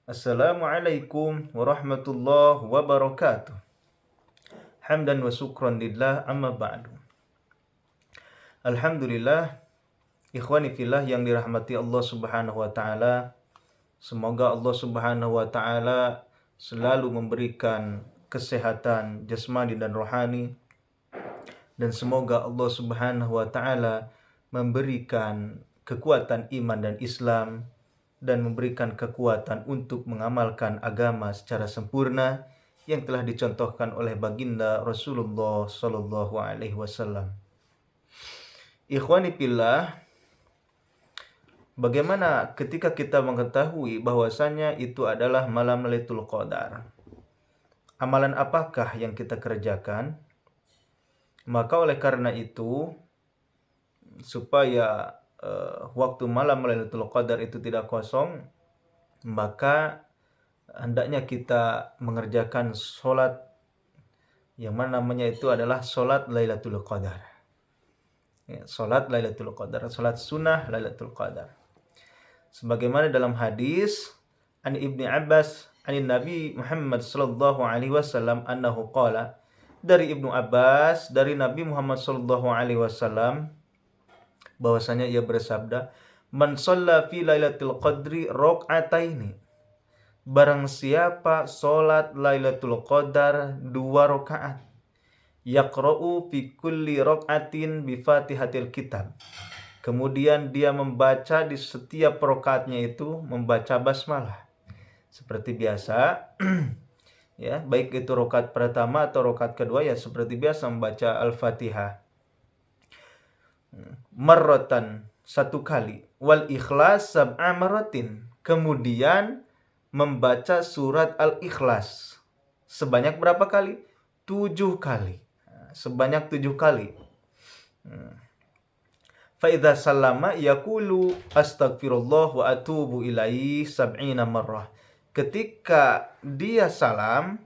Assalamualaikum warahmatullahi wabarakatuh. Hamdan wa syukran lillah amma ba'du. Alhamdulillah, ikhwani fillah yang dirahmati Allah Subhanahu wa taala. Semoga Allah Subhanahu wa taala selalu memberikan kesehatan jasmani dan rohani, dan semoga Allah Subhanahu wa taala memberikan kekuatan iman dan Islam dan memberikan kekuatan untuk mengamalkan agama secara sempurna yang telah dicontohkan oleh baginda Rasulullah Sallallahu Alaihi Wasallam. Ikhwani fillah, bagaimana ketika kita mengetahui bahwasanya itu adalah malam Lailatul Qadar? Amalan apakah yang kita kerjakan? Maka oleh karena itu, supaya waktu malam Lailatul Qadar itu tidak kosong, maka hendaknya kita mengerjakan sholat yang mana namanya itu adalah sholat Lailatul Qadar. Ya, sholat Lailatul Qadar, sholat sunnah Lailatul Qadar. Sebagaimana dalam hadis an Ibni Abbas an Nabi Muhammad sallallahu alaihi wasallam annahu qala, dari Ibnu Abbas dari Nabi Muhammad sallallahu alaihi wasallam bahwasanya ia bersabda, man shalla fi lailatul qadri raq'ataini, barang siapa salat Lailatul Qadar 2 rakaat, yaqra'u fi kulli raq'atin bi Fatihatil Kitab, kemudian dia membaca di setiap rakaatnya itu membaca basmalah seperti biasa ya, baik itu rakaat pertama atau rakaat kedua ya seperti biasa membaca Al-Fatihah marratan 1 kali, wal ikhlas sab'a marratin, kemudian membaca surat Al-Ikhlas sebanyak berapa kali? 7 kali. Sebanyak 7 kali. Fa idza sallama yaqulu astaghfirullah wa atubu ilaihi sab'ina marrah. Ketika dia salam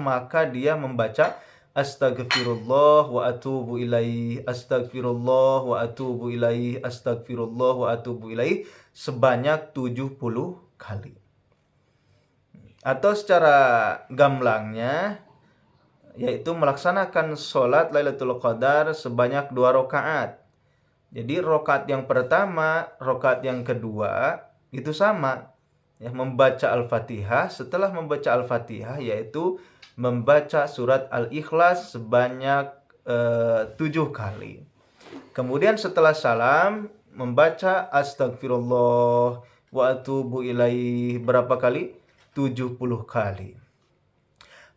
maka dia membaca astagfirullah wa atubu ilaih, astagfirullah wa atubu ilaih, astagfirullah wa atubu ilaih sebanyak 70 kali. Atau secara gamblangnya yaitu melaksanakan sholat Lailatul Qadar sebanyak 2 rakaat. Jadi rakaat yang pertama, rakaat yang kedua itu sama ya, membaca Al-Fatihah. Setelah membaca Al-Fatihah yaitu membaca surat Al-Ikhlas sebanyak 7 kali. Kemudian setelah salam membaca astagfirullah wa atubu ilaih berapa kali? 70 kali.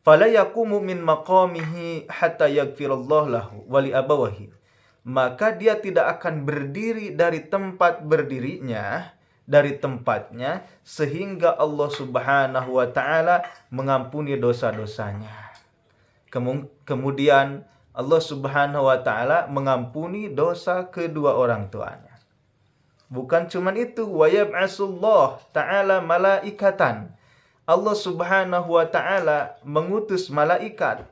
Fala yaqumu min maqamihi hatta yaghfirallahu lahu wa li abawahi. Maka dia tidak akan berdiri dari tempat berdirinya, dari tempatnya, sehingga Allah Subhanahu wa taala mengampuni dosa-dosanya. Kemudian Allah Subhanahu wa taala mengampuni dosa kedua orang tuanya. Bukan cuma itu, wa yab'asullah ta'ala malaikatan. Allah Subhanahu wa taala mengutus malaikat.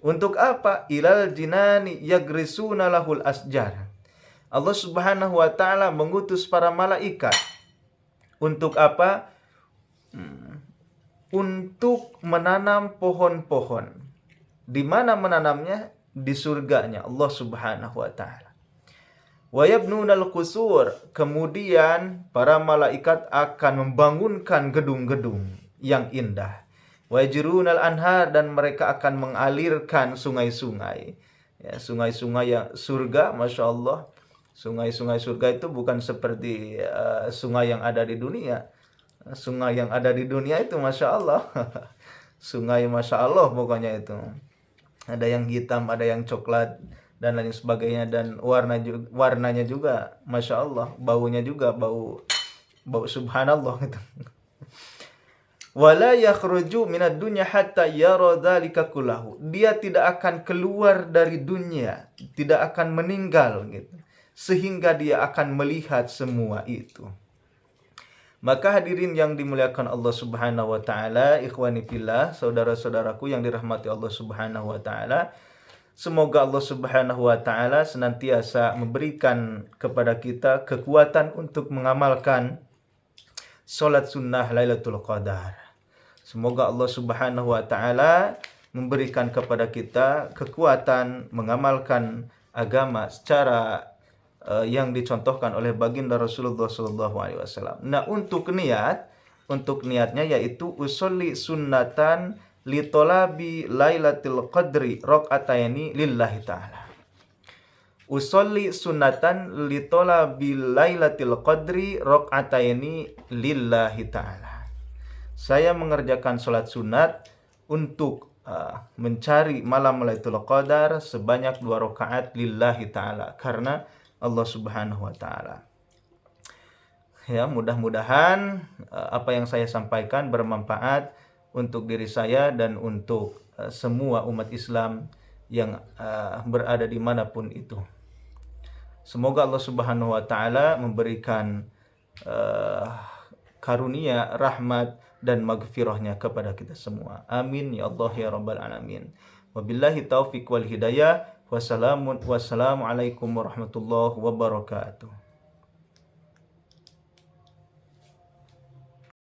Untuk apa? Ilal jinani yagrisuna lahul asjar. Allah Subhanahu wa taala mengutus para malaikat. Untuk apa? Untuk menanam pohon-pohon. Di mana menanamnya? Di surganya Allah Subhanahu wa taala. Wa yabnunal qusur, kemudian para malaikat akan membangunkan gedung-gedung yang indah. Wa yajrunal anhar, dan mereka akan mengalirkan sungai-sungai. Ya, sungai-sungai yang surga, Masya Allah. Sungai-sungai surga itu bukan seperti sungai yang ada di dunia. Sungai yang ada di dunia itu Masya Allah. Sungai Masya Allah pokoknya itu. Ada yang hitam, ada yang coklat, dan lain sebagainya. Dan warnanya juga Masya Allah. Baunya juga bau subhanallah gitu. Wala yakhruju minad dunya hatta yara dzalika kullahu. Dia tidak akan keluar dari dunia, tidak akan meninggal gitu, sehingga dia akan melihat semua itu. Maka hadirin yang dimuliakan Allah Subhanahu wa taala, ikhwani fillah, saudara-saudaraku yang dirahmati Allah Subhanahu wa taala, semoga Allah Subhanahu wa taala senantiasa memberikan kepada kita kekuatan untuk mengamalkan salat sunnah Lailatul Qadar. Semoga Allah Subhanahu wa taala memberikan kepada kita kekuatan mengamalkan agama secara yang dicontohkan oleh baginda Rasulullah SAW. Nah, untuk niatnya yaitu usolli sunnatan li tolabi lailatul qadri rakaataini lillahi ta'ala. Usolli sunnatan li tolabi lailatul qadri rakaataini lillahi ta'ala. Saya mengerjakan sholat sunat untuk mencari malam Lailatul Qadar sebanyak 2 rakaat lillahi ta'ala, karena Allah Subhanahu wa taala. Ya, mudah-mudahan apa yang saya sampaikan bermanfaat untuk diri saya dan untuk semua umat Islam yang berada dimanapun itu. Semoga Allah Subhanahu wa taala memberikan karunia, rahmat dan maghfirahnya kepada kita semua. Amin ya Allah ya rabbal alamin. Wabillahi taufiq wal hidayah. Wassalamualaikum warahmatullahi wabarakatuh.